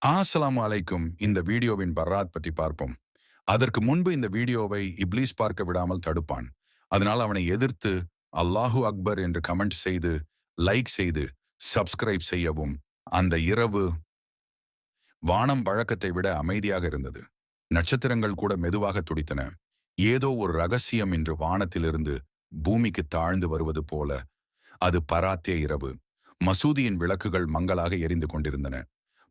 அஸ்ஸலாமு அலைக்கும். இந்த வீடியோவின் பர்ராத் பற்றி பார்ப்போம். அதற்கு முன்பு இந்த வீடியோவை இப்லீஸ் பார்க்க விடாமல் தடுப்பான். அதனால் அவனை எதிர்த்து அல்லாஹு அக்பர் என்று கமெண்ட் செய்து, லைக் செய்து, சப்ஸ்கிரைப் செய்யவும். அந்த இரவு வானம் வழக்கத்தை விட அமைதியாக இருந்தது. நட்சத்திரங்கள் கூட மெதுவாக துடித்தன. ஏதோ ஒரு ரகசியம் இன்று வானத்திலிருந்து பூமிக்கு தாழ்ந்து வருவது போல. அது பராத்தே இரவு. மசூதியின் விளக்குகள் மங்கலாக எரிந்து கொண்டிருந்தன.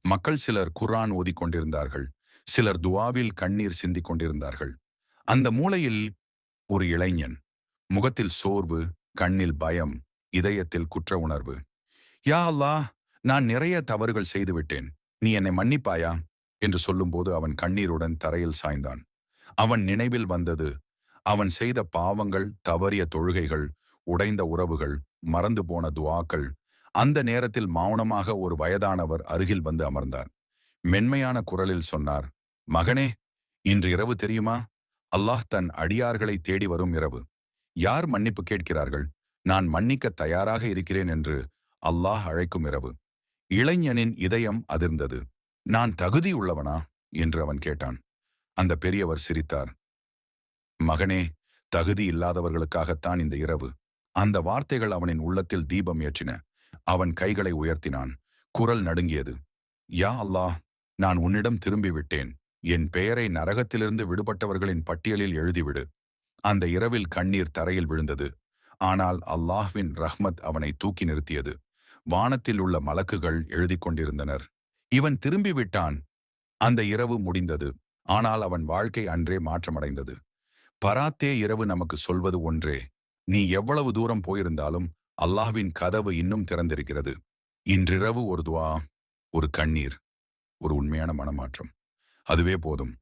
மக்கள் சிலர் குர்ஆன் ஓதிக் கொண்டிருந்தார்கள். சிலர் துஆவில் கண்ணீர் சிந்திக் கொண்டிருந்தார்கள். அந்த மூலையில் ஒரு இளைஞன். முகத்தில் சோர்வு, கண்ணில் பயம், இதயத்தில் குற்ற உணர்வு. யா அல்லாஹ், நான் நிறைய தவறுகள் செய்துவிட்டேன். நீ என்னை மன்னிப்பாயா என்று சொல்லும்போது அவன் கண்ணீருடன் தரையில் சாய்ந்தான். அவன் நினைவில் வந்தது அவன் செய்த பாவங்கள், தவறிய தொழுகைகள், உடைந்த உறவுகள், மறந்து போன துஆக்கள். அந்த நேரத்தில் மௌனமாக ஒரு வயதானவர் அருகில் வந்து அமர்ந்தார். மென்மையான குரலில் சொன்னார், மகனே, இன்று இரவு தெரியுமா? அல்லாஹ் தன் அடியார்களை தேடி வரும் இரவு. யார் மன்னிப்பு கேட்கிறார்கள்? நான் மன்னிக்க தயாராக இருக்கிறேன் என்று அல்லாஹ் அழைக்கும் இரவு. இளைஞனின் இதயம் அதிர்ந்தது. நான் தகுதி உள்ளவனா என்று அவன் கேட்டான். அந்த பெரியவர் சிரித்தார். மகனே, தகுதி இல்லாதவர்களுக்காகத்தான் இந்த இரவு. அந்த வார்த்தைகள் அவனின் உள்ளத்தில் தீபம் ஏற்றின. அவன் கைகளை உயர்த்தினான். குரல் நடுங்கியது. யா அல்லாஹ், நான் உன்னிடம் திரும்பிவிட்டேன். என் பெயரை நரகத்திலிருந்து விடுபட்டவர்களின் பட்டியலில் எழுதிவிடு. அந்த இரவில் கண்ணீர் தரையில் விழுந்தது. ஆனால் அல்லாஹ்வின் ரஹ்மத் அவனை தூக்கி நிறுத்தியது. வானத்தில் உள்ள மலக்குகள் எழுதிக் கொண்டிருந்தனர். இவன் திரும்பிவிட்டான். அந்த இரவு முடிந்தது. ஆனால் அவன் வாழ்க்கை அன்றே மாற்றமடைந்தது. பராத்தே இரவு நமக்கு சொல்வது ஒன்றே. நீ எவ்வளவு தூரம் போயிருந்தாலும் அல்லாஹ்வின் கதவு இன்னும் திறந்திருக்கிறது. இன்றிரவு ஒரு துஆ, ஒரு கண்ணீர், ஒரு உண்மையான மனமாற்றம். அதுவே போதும்.